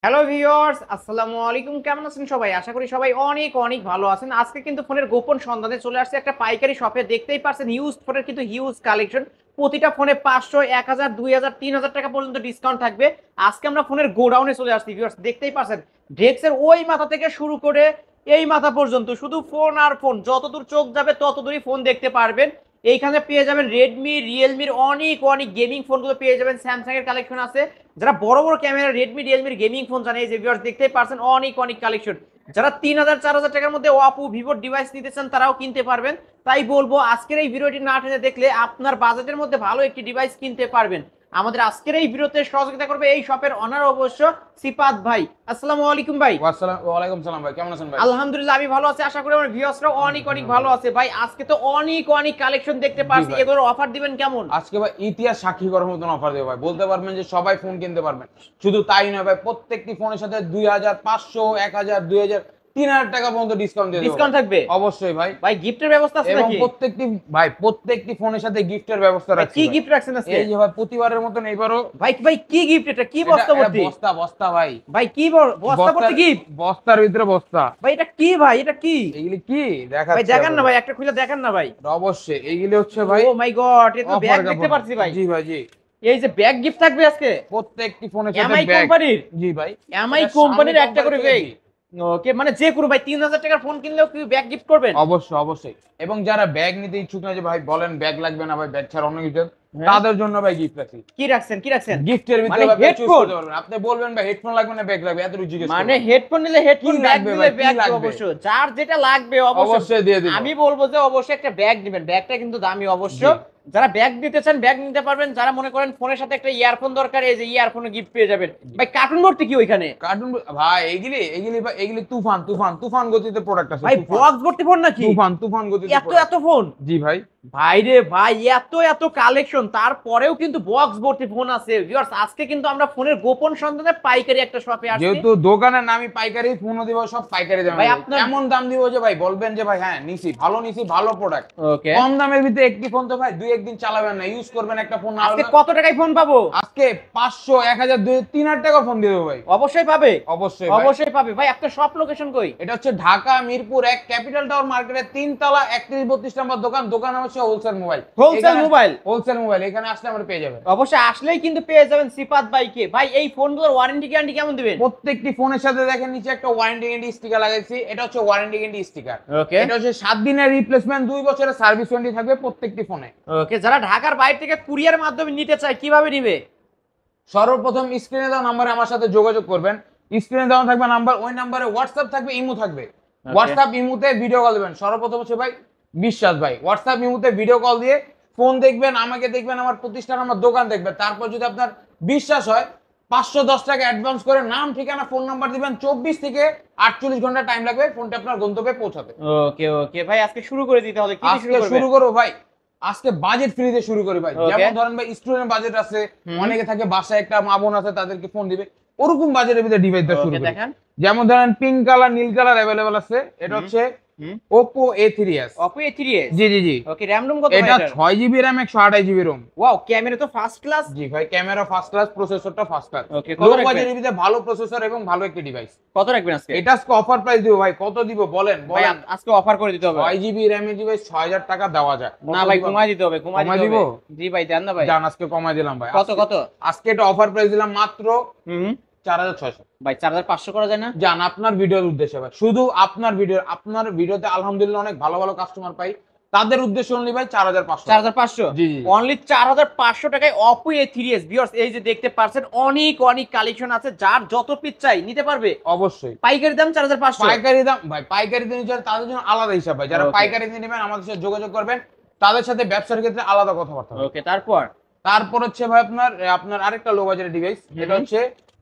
Hello viewers, আসসালামু আলাইকুম। কেমন আছেন সবাই? আশা করি সবাই অনেক অনেক ভালো আছেন। আজকে কিন্তু ফোনের গোপন সন্ধানে চলে আসছে একটা পাইকারি শপে। দেখতেই পারছেন ইউজড ফোনের কিন্তু হিউজ কালেকশন। প্রতিটা ফোনে 500, 1000, 2000, 3000 টাকা পর্যন্ত ডিসকাউন্ট থাকবে। আজকে আমরা ফোনের গোডাউনে চলে আসছি ভিউয়ার্স। দেখতেই পারছেন ডেস্কের ওই মাথা থেকে শুরু করে এই মাথা পর্যন্ত শুধু ফোন আর ফোন। যতদূর চোখ যাবে ততদূরই ফোন দেখতে পারবেন। এইখানে পেয়ে যাবেন রেডমি, রিয়েলমির অনেক অনেক গেমিং ফোনগুলো পেয়ে যাবেন। স্যামসাং এর কালেকশন আছে। যারা বড় বড় ক্যামেরা রেডমি, রিয়েলমির গেমিং ফোন জানে, এই যে ভিউয়ার্স দেখতেই পারছেন অনেক অনেক কালেকশন। যারা 3000, 4000 টাকার মধ্যে ওপো, ভিভোর ডিভাইস নিতে চান তারাও কিনতে পারবেন। তাই বলবো আজকের এই ভিডিওটি না টেনে দেখলে আপনার বাজেটের মধ্যে ভালো একটি ডিভাইস কিনতে পারবেন। আমাদের আজকের এই ভিডিওতে সহযোগিতা করবে এই শপের অনার অবশ্য সিফাত ভাই। আসসালামু আলাইকুম ভাই। ওয়ালাইকুম সালাম ভাই, কেমন আছেন ভাই? আলহামদুলিল্লাহ আমি ভালো আছি, আশা করি আমার ভিউয়ার্সরাও অনেক অনেক ভালো আছে। ভাই আজকে তো অনেক অনেক কালেকশন দেখতে পাচ্ছি, ভাই। এগুলোর অফার দিবেন কেমন? আজকে ভাই ইতিহাস সাক্ষী করার মতন অফার দেবো ভাই। বলতে পারবেন যে সবাই ফোন কিনতে পারবেন। শুধু তাই নয় ভাই, প্রত্যেকটি ফোনের সাথে 2000, 500, 1000, 2000, 3000 টাকা পর্যন্ত ডিসকাউন্ট দিয়ে দেবো। ডিসকাউন্ট থাকবে অবশ্যই ভাই। ভাই গিফটের ব্যবস্থা আছে এবং নাকি? প্রত্যেকটি ফোনের সাথে গিফটের ব্যবস্থা ভাই রাখছি কি ভাই। গিফট রাখছেন আজকে? এই যে ভাই প্রতিবারের মতন এবারও ভাই ভাই কি গিফট? এটা কি বস্তা ভর্তি? বস্তা বস্তা ভাই। ভাই কি বস্তা ভর্তি গিফট? বস্তার ভিতরে বস্তা। ভাই এটা কি ভাই? এটা কি? এইগুলি কি ভাই দেখাচ্ছি দেখান না ভাই, একটা খুলে দেখান না ভাই। অবশ্যই এইগুলি হচ্ছে ভাই ও মাই গড, এটা তো ব্যাগ offer দেখতে কাপড়। পাচ্ছি ভাই। জি ভাই জি। এই যে ব্যাগ গিফট থাকবে আজকে প্রত্যেকটি ফোনের সাথে এমআই ব্যাগ। কোম্পানির। জি ভাই। এমআই এটা কোম্পানির Xiaomi একটা করে কোম্পানি ব্যাগ। থেকে। ওকে, মানে যে কোনো ভাই 3000 টাকার ফোন কিনলেও কি ব্যাগ গিফট করবেন? অবশ্যই অবশ্যই। এবং যারা ব্যাগ নিতে ইচ্ছুক না, যে ভাই বলেন ব্যাগ লাগবে না ভাই, ব্যাগ ছাড়া অন্য কিছু, হ্যাঁ। তাদের জন্য ভাই গিফট আছে। কি রাখছেন কি রাখছেন? গিফটের মানে ভিতরে ভাই চুজ হেডফোন? করতে পারবেন। আপনি বলবেন ভাই হেডফোন লাগবে না ব্যাগ লাগবে, এত জিজ্ঞেস মানে করবেন। হেডফোন নিলে হেডফোন, কি ব্যাগ লাগবে নিলে ভাই, কি ব্যাগ লাগবে? অবশ্য যার যেটা লাগবে অবশ্যই দিয়ে দিব। আমি বলবো যে অবশ্যই একটা ব্যাগ দিবেন। ব্যাগটা কিন্তু দামি অবশ্য। জি। যারা ব্যাগ দিতে চান ব্যাগ নিতে পারবেন। যারা মনে করেন ফোনের সাথে একটা ইয়ারফোন দরকার, এই যে ইয়ারফোন গিফট পেয়ে যাবেন। ভাই কার্টুন ভর্তি কি ওইখানে? কার্টুন ভাই, এগুলি এগুলি ভাই, এগুলি তুফান তুফান তুফান গতিতে প্রোডাক্ট আছে। ভাই তুফান বক্স ভর্তি ফোন নাকি? তুফান তুফান গতিতে এত product। এত ফোন? জি ভাই। ভাই রে ভাই, এত এত কালেকশন, তারপরেও কিন্তু বক্স ভর্তি ফোন আছে। ভিউয়ার্স আজকে কিন্তু আমরা ফোনের গোপন সন্ধানে পাইকারি একটা শপে আসছি। যেহেতু দোকানের নামই পাইকারি, ফোনও দিব সব পাইকারি দামে। ভাই, ভাই আপনার- এমন দাম দিব যে ভাই বলবেন যে ভাই হ্যাঁ নিছি, ভালো প্রোডাক্ট। ওকে, কম দামের ভিতরে একটি ফোন তো ভাই দুই একদিন চালাবেন না, ইউজ করবেন একটা ফোন। আজকে কত টাকায় ফোন পাবো? আজকে 500, 1000, 2000, 3000 টাকা ফোন দিয়ে দেবো ভাই। অবশ্যই পাবে, অবশ্যই ভাই। অবশ্যই পাবে। ভাই আপনার শপ লোকেশন কই? এটা হচ্ছে ঢাকা মিরপুর 1 ক্যাপিটাল টাওয়ার মার্কেটের 3 তলা 31-32 নম্বর দোকান। দোকান হচ্ছে হোলসেল মোবাইল। হোলসেল মোবাইল, এখানে আসলে আমরা পেয়ে যাবেন। অবশ্যই আসলেই কিন্তু পেয়ে যাবেন সিফাত ভাইকে। ভাই এই ফোনগুলোর ওয়ারেন্টি গ্যারান্টি কেমন দিবেন? প্রত্যেকটি ফোনের সাথে দেখেন নিচে একটা ওয়ারেন্টি গ্যারান্টি স্টিকার লাগাইছি। এটা হচ্ছে ওয়ারেন্টি গ্যারান্টি স্টিকার। ওকে, এটা হচ্ছে 7 দিনের রিপ্লেসমেন্ট, 2 বছরের সার্ভিস ওয়ারেন্টি থাকবে প্রত্যেকটি ফোনে। ওকে। যারা ঢাকার বাইরে থেকে কুরিয়ার মাধ্যমে নিতে চায় কিভাবে নিবে? সর্বপ্রথম স্ক্রিনে দেওয়া নাম্বারে আমার সাথে যোগাযোগ করবেন। স্ক্রিনে দেওয়া থাকবে নাম্বার, ওই নাম্বারে হোয়াটসঅ্যাপ থাকবে, ইমো থাকবে। হোয়াটসঅ্যাপ ইমোতে ভিডিও কল দিবেন। সর্বপ্রথম হচ্ছে ভাই বিশ্বাস ভাই, হোয়াটসঅ্যাপ ইমোতে ভিডিও কল দিয়ে ফোন দেখবেন, আমাকে দেখবেন, আমার প্রতিষ্ঠান, আমার দোকান দেখবেন। তারপর যদি আপনার বিশ্বাস হয় 510 টাকা অ্যাডভান্স করে নাম, ঠিকানা, ফোন নাম্বার দিবেন। 24 থেকে 48 ঘন্টা টাইম লাগবে ফোনটা আপনার গন্তব্যে পৌঁছাতে। ওকে ওকে ভাই, আজকে শুরু করে দিতে হবে। কি দিয়ে শুরু আজকে করবে? শুরু করবো ভাই, আজকে বাজেট ফ্রি দিয়ে শুরু করি ভাই। Okay. যেমন ধরেন ভাই স্টুডেন্ট বাজেট আছে, অনেকে থাকে বাসায় একটা মা বোন আছে, তাদেরকে ফোন দিবে, ওরকম বাজেটের ভিতরে ডিভাইস দিয়ে শুরু ওকে, করি। দেখান। যেমন ধরেন পিঙ্ক কালার, নীল কালার अवेलेबल আছে। এটা হচ্ছে Oppo A3s। Oppo A3s। জি জি জি। ওকে, RAM ROM কত ভাই এটা এটার? 6GB RAM, 128GB ROM। Wow, camera তো ফার্স্ট ক্লাস। জি ভাই, ক্যামেরা ফার্স্ট ক্লাস, প্রসেসরটা ফার্স্ট ক্লাস। Okay, কত লো রাখবেন? বাজেটের ভিতরে ভালো প্রসেসর এবং ভালো একটি ডিভাইস। কত রাখবেন আজকে? এটা আজকে অফার প্রাইস দিব ভাই। কত দিব বলেন ভাই বলেন? আজকে অফার করে দিতে হবে। 6GB RAM এর ডিভাইস 6000 টাকা দেওয়া যায় না ভাই, কমাই দিতে হবে, কমাই কমায় দিতে দিব? হবে। জি ভাই, দেন না ভাই। জান আজকে কমাই দিলাম ভাই। কত কত? আজকে এটা অফার প্রাইস দিলাম মাত্র হুম 4600। ভাই 4500 করা যায় না? জান আপনার ভিডিওর উদ্দেশ্যে ভাই, শুধু আপনার ভিডিওতে আলহামদুলিল্লাহ অনেক ভালো ভালো কাস্টমার পাই, তাদের উদ্দেশ্যে অনলি ভাই 4500। 4500? জি, জি। অনলি 4500 টাকায় Oppo A3s। ভিউয়ার্স এই যে দেখতে পাচ্ছেন অনেক অনেক কালেকশন আছে, যার যত পিস চাই নিতে পারবে। অবশ্যই। পাইকারি দাম 4500। পাইকারি দাম ভাই, পাইকারি দিয়ে নিতে তাদের জন্য আলাদা হিসাব ভাই। যারা Okay. পাইকারি দিয়ে নেবেন আমাদের সাথে যোগাযোগ করবেন, তাদের সাথে ব্যবসার ক্ষেত্রে আলাদা কথাবার্তা হবে। ওকে, তারপর তারপর হচ্ছে ভাই আপনার আরেকটা লো বাজেটের ডিভাইস। এটা হচ্ছে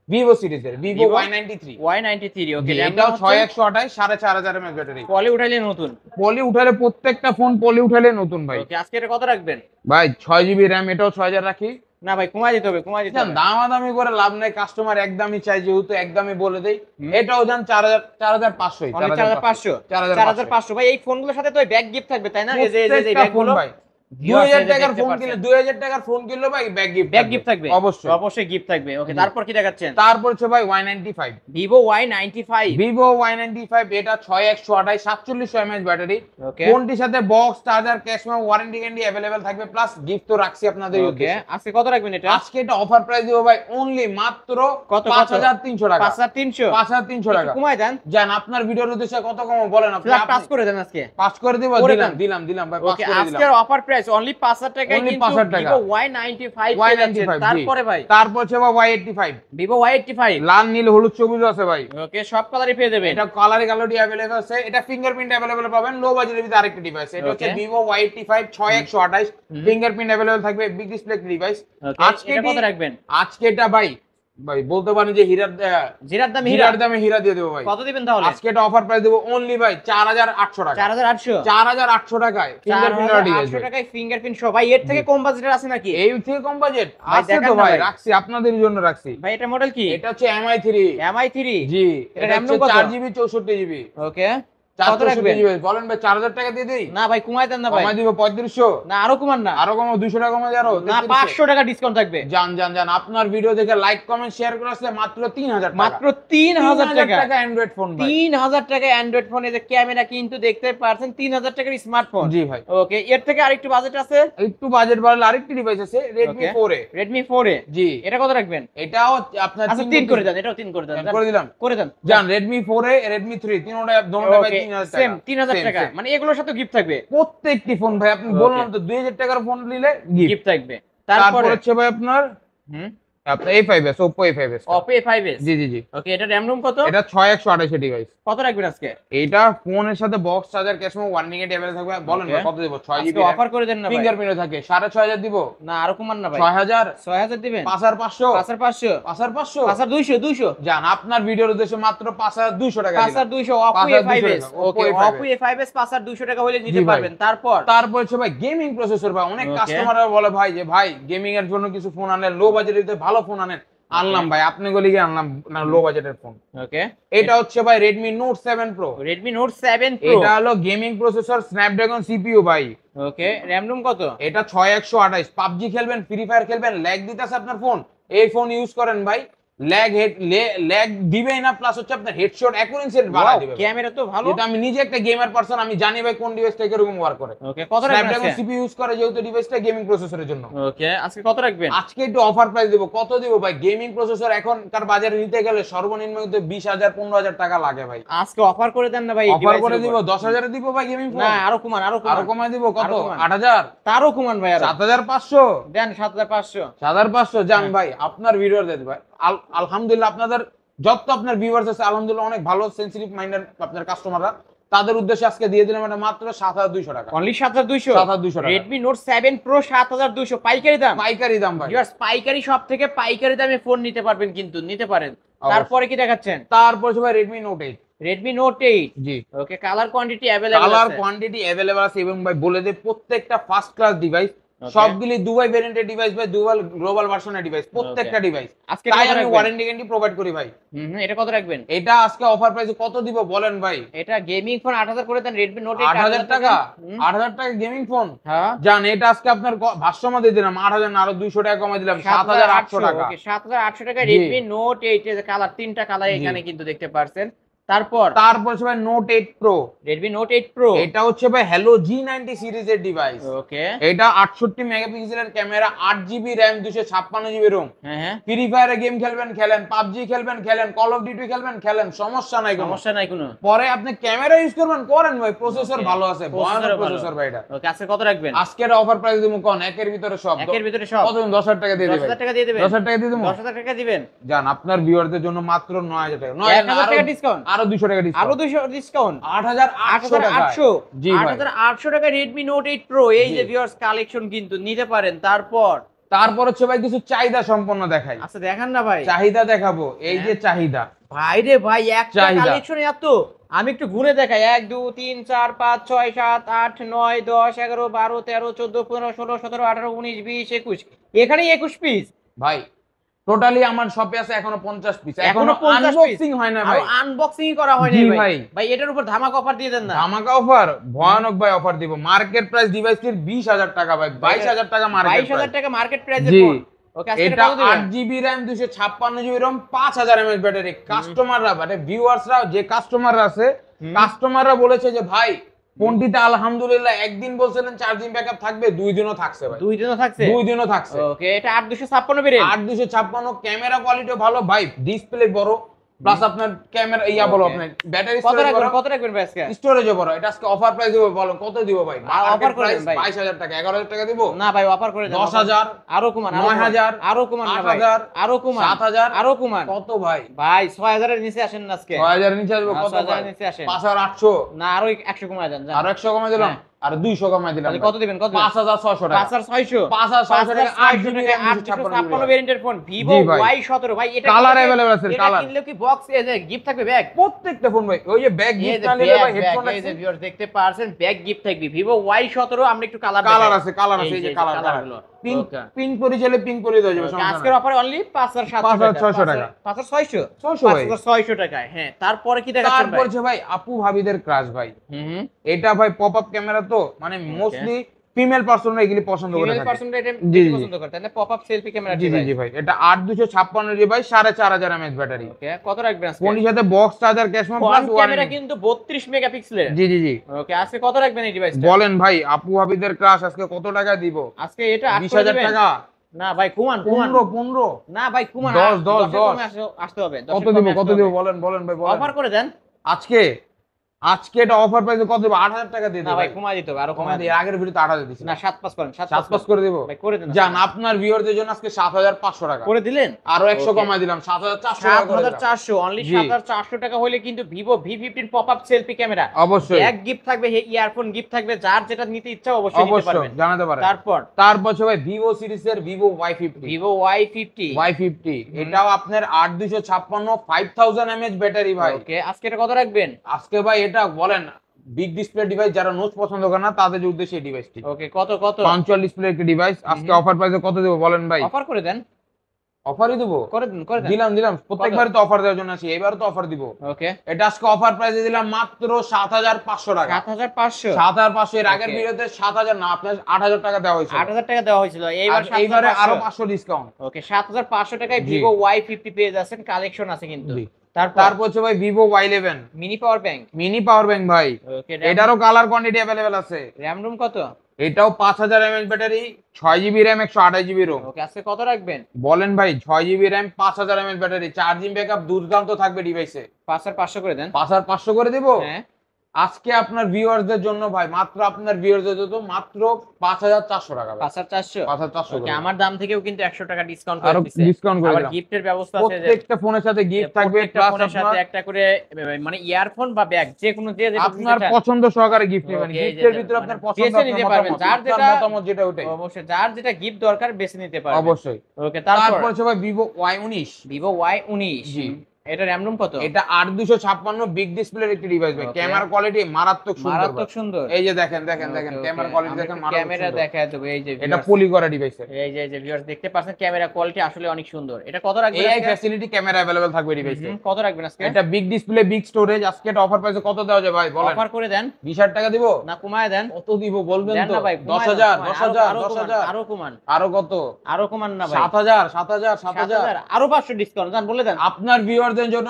ভিভো সিরিজের ভিভো Y93। Y93। ওকে, এটাও 6128, 4500 mAh ব্যাটারি। পলি উঠাইলে নতুন। পলি উঠালে প্রত্যেকটা ফোন পলি উঠালে নতুন ভাই। ওকে, আজকে এটা কত রাখবেন? ভাই 6GB RAM, এটাও 6000 রাখি। না ভাই, কমাই দিতে হবে, কমাই দিতে হবে। দামাদামি করে লাভ নাই, কাস্টমার একদমই চাই, যেহেতু একদমই বলে দেই। এটাও যান 4500। অনলি 4500। 4500 ভাই। এই ফোনগুলোর সাথে তো ব্যাগ গিফট থাকবে তাই না? এই যে প্রত্যেকটা ব্যাগগুলো ফোন ভাই, 2000 টাকার ফোন কিনলে 2000 টাকার ফোন কিনলে ভাই ব্যাক গিফট থাকবে অবশ্যই অবশ্যই গিফট থাকবে। ওকে, তারপর কি দেখাচ্ছেন? তারপর হচ্ছে ভাই Y95 Vivo Y95 Vivo Y95 এটা 6128 4700 mAh ব্যাটারি। ওকে ফোনটির সাথে box charger cash memo warranty guarantee available থাকবে প্লাস গিফট তো রাখছি আপনাদের ওকে, উদ্দেশ্যে। আজকে কত রাখবেন এটা? আজকে এটা অফার প্রাইস দিব ভাই অনলি মাত্র কত 5300 টাকা 5300 5300 টাকা কমায় দেন। জান আপনার ভিডিওর উদ্দেশ্যে কত কম বলেন আপনি ফ্ল্যাট পাস করে দেন আজকে। পাস করে দিব করে দিলাম দেন। দিলাম দিলাম ভাই পাস ওকে, করে দিলাম। আজকের অফার প্রাইস অনলি 5000 টাকায় Only কিন্তু 5000 টাকা। Vivo Y95 পেয়ে যাচ্ছেন। Y95 তারপরে ভাই তারপর হচ্ছে Y85 Vivo Y85 লাল নীল হলুদ সবুজ আছে ভাই। ওকে, সব কালারই পেয়ে যাবেন। এটা কালারে কালারটি अवेलेबल আছে। এটা ফিঙ্গারপ্রিন্ট अवेलेबल পাবেন লো বাজেটের ভিতরে আরেকটা ডিভাইস। এটা হচ্ছে Okay. Vivo Y85 6128 fingerprint available থাকবে বিগ ডিসপ্লে ডিভাইস। ওকে, আজকে এটা কত রাখবেন? আজকে এটা ভাই ভাই বলতে পারেন যে জিরার দাম হীরা। হীরার দামে হীরা দিয়ে দেবো ভাই। কত দিবেন তাহলে? আজকে এটা অফার প্রাইস দেবো অনলি ভাই 4800 টাকা 4800 4800 টাকায় ফিঙ্গারপ্রিন্ট ডিভাইস 4800 টাকায় ফিঙ্গারপ্রিন্ট সহ। ভাই এর থেকে কম বাজেটের আছে নাকি? এই থেকে কম বাজেট ভাই আছে দেখান তো না ভাই ভাই। রাখছি আপনাদের জন্য রাখছি। ভাই এটা মডেল কি? এটা হচ্ছে MI3 MI3 জি এটা এটা RAM হচ্ছে কত? 4GB 64GB ওকে, কত 464 রাখবেন? GB বলেন ভাই 4000 টাকা দিয়ে দেই না ভাই কমায় দেন না ভাই। কমাই দিব 3500 না আরো কমান না। আরো কম 200 টাকা কমাই আরো না 500 টাকা ডিসকাউন্ট থাকবে। জান জান জান আপনার ভিডিও দেখে লাইক কমেন্ট শেয়ার করে আসলে মাত্র 3000 টাকা মাত্র 3000 টাকা। অ্যান্ড্রয়েড ফোন ভাই 3000 টাকা অ্যান্ড্রয়েড ফোনে যে ক্যামেরা কিন্তু দেখতে পারছেন 3000 টাকার স্মার্টফোন। জি ভাই ওকে, এর থেকে আরেকটু বাজেট আছে। একটু বাজেট বাড়লে আরেকটি ডিভাইস আছে Redmi Okay. 4A Redmi 4A জি এটা কত রাখবেন? এটাও আপনার আচ্ছা 3 করে দেন, এটাও 3 করে দেন। করে দিলাম করে দেন। জান Redmi 4A Redmi 3 তিনটা দোনোটা ভাই 3000 টাকা সেম 3000 টাকা। মানে এগুলোর সাথে গিফট থাকবে। প্রত্যেকটি ফোন ভাই আপনি Okay. বললাম তো 2000 টাকার ফোন নিলে গিফট। গিফট থাকবে। তারপর তারপরে হচ্ছে ভাই আপনার হুম আপনার A5s Oppo A5s Oppo A5s জি জি জি ওকে, এটা RAM ROM কত? এটা 6128 ডিভাইস। কত রাখবেন আজকে? এটা ফোনের সাথে box charger cash memo warranty guarantee available থাকবে। বলেন ভাই Okay. কত দেব 6 আজকে জিবি অফার করে দেন না ভাই। ফিঙ্গারপ্রিন্ট থাকে 6500 দিব না আরো কমান না ভাই। 6000 6000 দিবেন। 5500 5500 5500 5200 200 জান আপনার ভিডিওর উদ্দেশ্যে মাত্র 5200 টাকা দিলাম। 5200 Oppo 5200 A5s টাকা, ওকে, Oppo Oppo A5s 5200 টাকা হলে নিতে জি ভাই। পারবেন। তারপর তারপর হচ্ছে ভাই গেমিং প্রসেসর ভাই অনেক Okay. কাস্টমাররা বলে ভাই যে ভাই গেমিং এর জন্য কিছু ফোন আনলেন লো বাজেটের ভিতরে ভালো ফোন আনেন। আনলাম ভাই আপনি গলি গিয়ে আনলাম না লো বাজেটের ফোন। ওকে, এটা হচ্ছে ভাই Redmi Note 7 Pro Redmi Note 7 Pro এটা হলো গেমিং প্রসেসর স্ন্যাপড্রাগন সিপিইউ ভাই। ওকে, RAM ROM কত? এটা 6128 পাবজি খেলবেন ফ্রি ফায়ার খেলবেন ল্যাগ দিতেছে আপনার ফোন এই ফোন ইউজ করেন ভাই ল্যাগ দিবেই না প্লাস হচ্ছে আপনার হেডশট অ্যাকুরেন্সি বাড়ায় দিবে। ক্যামেরা তো ভালো। এটা আমি নিজে একটা গেমার পারসন আমি জানি ভাই কোন ডিভাইসটা কিরকম ওয়ার্ক করে। ওকে, কত রাখবেন স্ন্যাপড্রাগন আজকে? সিপিইউ ইউজ করে যেহেতু ডিভাইসটা গেমিং প্রসেসরের জন্য। ওকে, আজকে কত রাখবেন? আজকে একটু অফার প্রাইস দেব। কত দিব ভাই গেমিং প্রসেসর এখনকার বাজারে নিতে গেলে সর্বনিম্ন কিন্তু 20000 15000 টাকা লাগে ভাই। আজকে অফার করে দেন না ভাই। অফার করে দিব 10000 এ দিব ভাই গেমিং ফোন। না আরো কমান, আরো আরো কমান। কমায় দিব কত আরো কমান। 8000 তারও কমান ভাই, আরো 7500 দেন 7500। 7500 জান ভাই আপনার ভিডিওর দেন ভাই আলহামদুলিল্লাহ আপনাদের যত আপনার ভিউয়ার্স আছে আলহামদুলিল্লাহ অনেক ভালো সেনসিটিভ মাইন্ডের আপনার কাস্টমাররা তাদের উদ্দেশ্যে আজকে দিয়ে দিলাম এটা মাত্র 7200 টাকা অনলি 7200 7200 টাকা Redmi Note 7 Pro 7200 পাইকারি দাম। পাইকারি দাম ভাই। ভিউয়ার্স পাইকারি শপ থেকে পাইকারি দামে ফোন নিতে পারবেন, কিন্তু নিতে পারেন। তারপরে কি দেখাচ্ছেন? তারপর হচ্ছে ভাই Redmi Note 8 Redmi Note 8 জি ওকে, কালার কোয়ান্টিটি अवेलेबल কালার আছে। কোয়ান্টিটি अवेलेबल আছে এবং ভাই বলে দে প্রত্যেকটা ফার্স্ট ক্লাস ডিভাইস Okay. সবগুলি দুবাই ভেরিয়েন্টের ডিভাইস ভাই দুবাই গ্লোবাল ভার্সনের ডিভাইস প্রত্যেকটা ডিভাইস আজকে তাই কত আমি রাখবেন? ওয়ারেন্টি গ্যারান্টি প্রোভাইড করি ভাই। এটা কত রাখবেন? এটা আজকে অফার প্রাইসে কত দিব বলেন ভাই? এটা গেমিং ফোন 8000 করে দেন। Redmi Note 8 8000 টাকা হুম। 8000 টাকা গেমিং ফোন হ্যাঁ জান এটা আজকে আপনার ভাষ্যমা দিয়ে দিলাম 8000 না আরো 200 টাকা কমাই দিলাম 7800 টাকা। ওকে, 7800 টাকা জি। Redmi Note 8 এর কালার, তিনটা কালার জি। এখানে কিন্তু দেখতে পারছেন। তারপর হচ্ছে ভাই Note 8 Pro Redmi Note 8 Pro এটা হচ্ছে ভাই Hello G90 সিরিজের ডিভাইস। ওকে, এটা 68 মেগাপিক্সেলের camera 8GB RAM 256GB ROM হ্যাঁ হ্যাঁ, ফ্রি ফায়ারে গেম খেলবেন খেলেন পাবজি খেলবেন খেলেন কল অফ ডিউটি খেলবেন খেলেন সমস্যা নাই কোনো। সমস্যা নাই কোনো। পরে আপনি ক্যামেরা ইউজ করবেন করেন ভাই প্রসেসর Okay. ভালো আছে ভয়ানক Processor ভালো। প্রসেসর ভাই এটা। ওকে, আজকে কত রাখবেন? আজকের অফার প্রাইস দিমু কোন একের ভিতরে সব একের ভিতরে সব কত 10000 টাকা দিয়ে দিবেন 10000 টাকা দিয়ে দিবেন। 10000 টাকা দিয়ে দিমু 10000 টাকা দিবেন। জান আপনার ভিউয়ারদের জন্য মাত্র 9000 টাকা 1000 টাকা ডিসকাউন্ট, আরো 200 টাকা আরো ডিসকাউন্ট 200 ডিসকাউন্ট, 8800 টাকা 8800 জি ভাই 8800 টাকা Redmi Note 8 Pro এই যে জি। ভিউয়ার্স কালেকশন কিন্তু নিতে পারেন। তারপর হচ্ছে ভাই কিছু চাহিদা সম্পন্ন দেখাই আচ্ছা দেখান না ভাই। চাহিদা দেখাবো এই যে চাহিদা ভাই রে ভাই, একটা চাহিদা। কালেকশন এত, আমি একটু ঘুরে দেখাই। 1 2 3 4 5 6 7 8 9 10 11 12 13 14 15 16 17 18 19 20 21 এখানেই 21 পিস ভাই টোটালি আমার শপে আছে এখনো 50 পিস, এখনো এখনো 50 আনবক্সিং হয় না ভাই, আনবক্সিং করা হয়নি জি ভাই। ভাই। ভাই এটার উপর ধামাকা অফার দিয়ে দেন না। ধামাকা অফার, ভয়ানক ভাই অফার দিব। মার্কেট প্রাইস ডিভাইসটির 20,000 টাকা ভাই, 22,000 টাকা মার্কেট 22,000 প্রাইস। টাকা মার্কেট প্রাইসে জি, ফোন। ওকে আজকে এটা কত দিবেন? 8GB RAM 256GB ROM 5000 mAh battery. কাস্টমাররা মানে ভিউয়ার্সরা যে কাস্টমাররা আছে, কাস্টমাররা বলেছে যে ভাই ফোনটিতে আলহামদুলিল্লাহ একদিন বলছিলেন চার্জিং ব্যাকআপ থাকবে, 2 দিনও থাকছে ভাই, 2 দিনও থাকছে। 2 দিনও থাকছে। ওকে এটা 8256 ভেরিয়েন্ট। 8256, ক্যামেরা কোয়ালিটিও ভালো ভাই, ডিসপ্লে বড়, প্লাস আপনার ক্যামেরা ইয়া বলো, আপনার ব্যাটারি কত স্টোরেজ বড়, রাখবেন, কত রাখবেন ভাই আজকে? স্টোরেজও বড়। এটা আজকে অফার প্রাইস দিব, বলো কত দিব ভাই? অফার করে দেন ভাই। 22,000 টাকা, 11,000 টাকা দিব না ভাই অফার করে দেন। 10,000, আরো কমান, 9,000, আরো কমান না ভাই, 8,000, আরো কমান, 7,000, আরো কমান। কত ভাই? ভাই 6,000 এর নিচে আসেন না আজকে। 6,000 এর নিচে আসবে কত 6,000 ভাই? এর নিচে আসেন। 5,800, না আরো 100 কমায় দেন। আর 100 কমাই দিলাম, আর 200 কমাই দিলাম। তাহলে কত দিবেন, কত দিবেন? 5,600 টাকা, 5,600, 5,600 টাকা, 8GB 856 ভেরিয়েন্টের ফোন ভিভো জি ভাই। Y17 ভাই। এটা কালার अवेलेबल আছে, এটা কালার কিনলে কি বক্স এ যে গিফট থাকবে ব্যাগ? প্রত্যেকটা ফোন ভাই, ওই যে ব্যাগ গিফট না নিলে ভাই হেডফোন এই যে আছে, ভিউয়ার্স দেখতে পারছেন ব্যাগ গিফট থাকবে ভিভো Y17। আমরা একটু কালার কালার আছে, কালার আছে, এই যে কালার কালারগুলো। পিঙ্ক, ওকে। পিঙ্ক করে চলে পিঙ্ক করে দেওয়া যাবে, সমস্যা আজকের নাই। অফার অনলি 5,700 5,600 টাকা। 5,600 600 ভাই। 5,600 টাকায়। হ্যাঁ তারপরে কি দেখাচ্ছেন তারপর ভাই? যে ভাই আপু ভাবিদের ক্রাশ ভাই, হুম এটা ভাই পপ আপ ক্যামেরা, তো মানে মোস্টলি ফিমেল পার্সনরা এগুলি পছন্দ করে ফিমেল থাকে। পারসন এটা জি, বেশি জি। পছন্দ করে, তাই না? পপ আপ সেলফি ক্যামেরা জি জি জি ভাই, এটা 8256 জি ভাই, 4,500 mAh ব্যাটারি। ওকে কত রাখবেন আজকে? ফোনের সাথে box charger, cash memo plus front camera warranty. কিন্তু 32 মেগাপিক্সেলের। জি জি জি। ওকে আজকে কত রাখবেন এই ডিভাইসটা? বলেন ভাই আপু ভাবিদের ক্রাশ আজকে কত টাকা দিব? আজকে এটা 8 করে 20,000 দিবেন? টাকা, না ভাই কুমান, 15। না ভাই কুমান 10, 10, 10 আসতে হবে। কত দিব, কত দিব বলেন, বলেন ভাই বলেন। অফার করে দেন আজকে আজকে এটা অফার প্রাইসে কত দিব? 8,000 টাকা দিয়ে না দেব ভাই, ভাই, কমাই দিতে হবে, আরো কমাই কমাই দিই। আগের ভিডিওতে 8,000 দিছি না 7-5 করেন, 7 পাস করে দিব ভাই করে দেন। জান। আপনার ভিউয়ারদের জন্য আজকে 7,500 টাকা করে দিলেন, আরো 100 Okay. কমাই দিলাম, 7,400 টাকা করে দিলাম। 7,400 অনলি জি। 7,400 টাকা হলে কিন্তু Vivo V15 pop up selfie camera অবশ্যই এক গিফট থাকবে, ইয়ারফোন গিফট থাকবে, যার যেটা নিতে ইচ্ছা অবশ্যই নিতে অবশ্যই পারবেন। জানাতে পারেন। তারপর হচ্ছে ভাই ভিভো সিরিজের ভিভো Y50, ভিভো Y50 এটাও আপনার 8256 5000 mAh ব্যাটারি ভাই। ওকে আজকে এটা কত রাখবেন? আজকে ভাই এটা বলেন বিগ ডিসপ্লে ডিভাইস যারা নোচ পছন্দ করে না তাদের উদ্দেশ্যে এই ডিভাইসটি। ওকে কত কত? পাঞ্চুয়াল ডিসপ্লে একটা ডিভাইস। আজকে অফার প্রাইসে কত দেব বলেন ভাই? অফার করে দেন, অফারই দেব, করে দেন, করে দেন। দিলাম প্রত্যেকবারই তো অফার দেওয়ার জন্য আসি, এবারও তো অফার দিব। ওকে এটা আজকে অফার প্রাইসে দিলাম মাত্র 7,500 টাকা। 7,500 7,500, এর আগের Okay. ভিডিওতে 7,000 না আপনার 8,000 টাকা দেওয়া হয়েছিল। 8,000 টাকা দেওয়া হয়েছিল, এইবার এইবারে 7,500 আরো 500 ডিসকাউন্ট। ওকে 7,500 টাকায় জি। ভিভো Y50 পেয়ে যাচ্ছেন, কালেকশন আছে কিন্তু। জি। তারপর তারপর হচ্ছে ভাই Vivo Y11 mini power bank. Mini power bank ভাই, ওকে এটারও কালার কোয়ান্টিটি अवेलेबल আছে। র‍্যাম রুম কত? এটাও 5000 mAh battery, 6GB RAM 128GB ROM। ওকে আজকে কত রাখবেন? বলেন ভাই 6GB RAM 5000 mAh battery, charging backup দুর্দান্ত থাকবে ডিভাইসে। 5,500 করে দেন। 5,500 করে দিব হ্যাঁ আজকে আপনার ভিউয়ারদের জন্য ভাই, মাত্র আপনার ভিউয়ারদের জন্য মাত্র 5,400 টাকা ভাই। 5,400 5,400 ওকে করে আমার দাম থেকেও কিন্তু 100 টাকা ডিসকাউন্ট আরো করে দিছে। ডিসকাউন্ট করে আবার দিলাম। গিফটের ব্যবস্থা আছে, যে প্রত্যেকটা ফোনের সাথে গিফট থাকবে, প্রত্যেকটা প্লাস ফোনের সাথে একটা করে মানে ইয়ারফোন বা ব্যাগ যে কোনো যে যেটা আপনার নিতে চান, পছন্দ সহকারে গিফট নেবেন। Okay, গিফটের যে- ভিতরে মানে আপনার বেছে পছন্দ, নিতে আপনার পারবেন, মতামত, যার আপনার যেটা মতামত যেটা ওটাই। অবশ্যই যার যেটা গিফট দরকার বেছে নিতে পারবেন। অবশ্যই। ওকে তারপর তারপর হচ্ছে ভাই ভিভো Y19, ভিভো Y19 জি। এটা র‍্যাম রুম কত? এটা 8256 বিগ ডিসপ্লের একটি ডিভাইস ভাই। Okay. ক্যামেরা কোয়ালিটি মারাত্মক সুন্দর মারাত্মক ভাই। সুন্দর। এই যে দেখেন দেখেন Okay, দেখেন okay, ক্যামেরা কোয়ালিটি আমরা দেখেন, একটু মারাত্মক ক্যামেরা সুন্দর। দেখায় দেব, এই যে এটা viewers, পলি করা ডিভাইসের। এই যে ভিউয়ার্স দেখতে পাচ্ছেন ক্যামেরা কোয়ালিটি আসলে অনেক সুন্দর। এটা কত রাখবেন এআই আজকে? ফ্যাসিলিটি ক্যামেরা अवेलेबल থাকবে ডিভাইসে। কত রাখবেন আজকে? এটা বিগ ডিসপ্লে বিগ স্টোরেজ। আজকে এটা অফার প্রাইসে কত দেওয়া যায় ভাই বলেন? অফার করে দেন 20,000 টাকা দিব না কমায় দেন? কত দিব বলবেন দেন তো? না ভাই, কমায় দেন, 10,000 কমায়। 10,000 আরো কমান, 10,000 আরো কমান, আরো কত? আরো কমান না ভাই। 7,000 7,000 7,000 7,000 আরো 500 ডিসকাউন্ট জান, বলে দেন। আপনার ভিউয়ারদের জন্য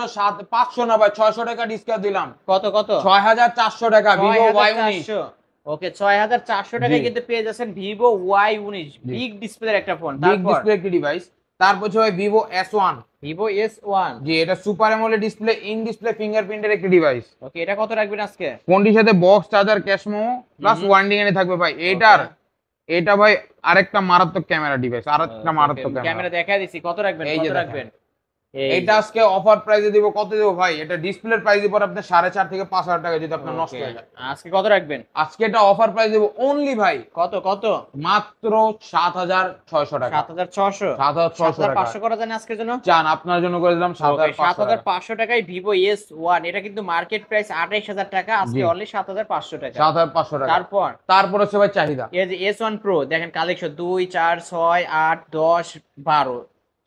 500 না ভাই 600 টাকা ডিসকাউন্ট দিলাম। কত কত? 6,400 টাকা ভিভো Y19। 6,400 ওকে 6,400 টাকায় জি। কিন্তু পেয়ে যাচ্ছেন ভিভো Y19 বিগ ডিসপ্লের একটা ফোন। বিগ তারপর ডিসপ্লে একটি ডিভাইস। তারপর হচ্ছে ভাই ভিভো S1, ভিভো S1 জি এটা super AMOLED display, in display ফিঙ্গারপ্রিন্টের একটি ডিভাইস। ওকে এটা কত রাখবেন আজকে? ফোনটির সাথে box charger, cash memo plus warranty এনে থাকবে ভাই। এটা ভাই আরেকটা মারাত্মক ক্যামেরা ডিভাইস, আরেকটা মারাত্মক ক্যামেরা ক্যামেরা। দেখায় দিছি, কত রাখবেন, এই যে কত দেখেন। রাখবেন? এটা আজকে অফার প্রাইসে দিব, কত দেব ভাই? এটা ডিসপ্লের প্রাইস দিব আপনার 4,500 থেকে 5,000 টাকা যদি আপনার নষ্ট হয়ে যায়। আজকে কত রাখবেন? আজকে এটা অফার প্রাইস দেব অনলি ভাই কত কত? মাত্র 7,600 টাকা। 7,600 7,600 টাকা 7,500 করা যায় না আজকের জন্য? চান আপনার জন্য করে দিলাম 7,500 টাকা। 7,500 টাকায় ভিভো S1, এটা কিন্তু মার্কেট প্রাইস 28,000 টাকা, আজকে জি। অনলি 7,500 টাকা। 7,500 টাকা। তারপর হচ্ছে ভাই চাহিদা এই যে S1 Pro দেখেন কালেকশন 2 4 6 8 10 12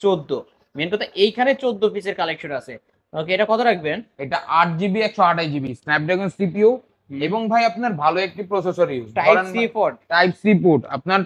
14 মেন্টোতে এইখানে 14 পিসের কালেকশন আছে। ওকে, এটা কত রাখবেন? এটা 8 জিবি 128 জিবি স্ন্যাপড্রাগন সিপিইউ এবং ভাই আপনার ভালো একটি processor use type C port. Type C port. আপনার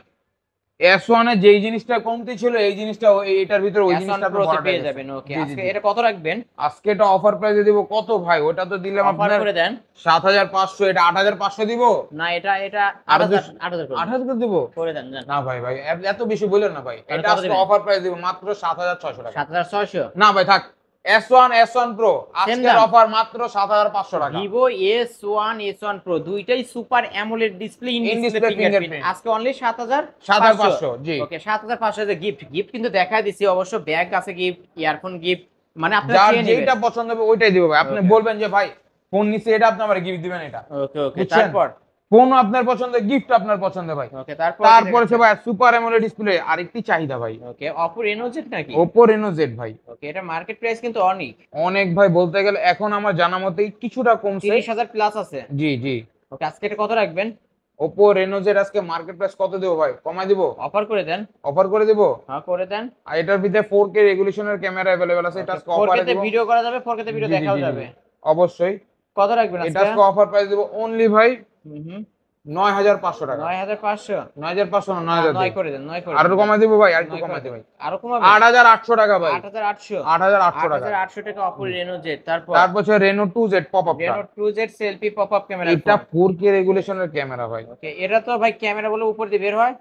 S1 এ যেই জিনিসটা কমতি ছিল এই জিনিসটা এটার ভিতরে ওই জিনিসটা আপনি প্রোতে ভরাটা পেয়ে গেছে। যাবেন। ওকে, জি, জি, আজকে জি। এটা কত রাখবেন? আজকে এটা অফার প্রাইসে দিব কত ভাই, ওটা তো দিলাম অফার আপনার করে দেন। 7500, এটা 8500 দিব। না, এটা এটা আর 8000 8000 করে দেন। 8000 করে দিব। করে দেন জান। না ভাই ভাই এত বেশি বললেন না ভাই, তাহলে এটা কত আজকে দিবেন? অফার প্রাইস দিব মাত্র 7600 টাকা। 7600। না ভাই থাক, S1 Pro আজকের দাম? অফার মাত্র 7500 টাকা। Vivo S1 Pro দুইটাই super AMOLED display in In display display fingerprint. fingerprint। আজকে অনলি 7500। 7500 জি। ওকে, 7500 এর গিফট কিন্তু দেখায় দিছি। অবশ্য ব্যাগ আছে গিফট, ইয়ারফোন গিফট, মানে আপনারা যার চেয়ে নেবেন। যেটা পছন্দ হবে ওইটাই দিব ভাই। আপনি Okay. বলবেন যে ভাই ফোন নিছি এটা আপনি আমারে গিফট দিবেন এটা। ওকে ওকে, বুঝছেন? তারপর ফোন আপনার পছন্দ, গিফট আপনার পছন্দ ভাই। ওকে, তারপর তারপরে সে ভাই সুপার অ্যামোলেড ডিসপ্লে আরেকটি চাহিদা ভাই। ওকে, Oppo Reno Z নাকি? Oppo Reno Z ভাই ওকে, এটা মার্কেট প্রাইস কিন্তু অনেক অনেক ভাই, বলতে গেলে এখন আমার জানা মতেই কিছুটা কমছে। 30000 প্লাস আছে। জি জি। ওকে, আজকে এটা কত রাখবেন? Oppo Reno Z আজকে মার্কেট প্রাইস কত দেব ভাই, কমাই দিব, অফার করে দেন। অফার করে দিব। হ্যাঁ, করে দেন। আর এটার ভিতরে 4K রেজুলেশনের ক্যামেরা अवेलेबल আছে, এটা আজকে অফারে 4K তে দেব। ভিডিও করা যাবে, 4K তে ভিডিও জি, জি, দেখাও জি, জি। যাবে। অবশ্যই। কত রাখবেন এটা আজকে? আজকে অফার প্রাইস দেব অনলি ভাই হুম 9500 টাকা। 9500। 9500 না 9000 9 করে দেন, 9 করে আরো দেন। কমাই দিব ভাই, আর একটু 9 কমাই করে দিব দেন। ভাই। আরো কমাবে? 8800 টাকা ভাই। 8800। 8800 টাকা। 8800 টাকা Oppo Reno Z। তারপর তারপর হচ্ছে Reno 2Z পপ আপটা। Reno 2Z selfie pop up camera. এটা 4K রেজুলেশনের ক্যামেরা ভাই। ওকে, এটা তো ভাই ক্যামেরা বলে উপর দিয়ে বের হয়।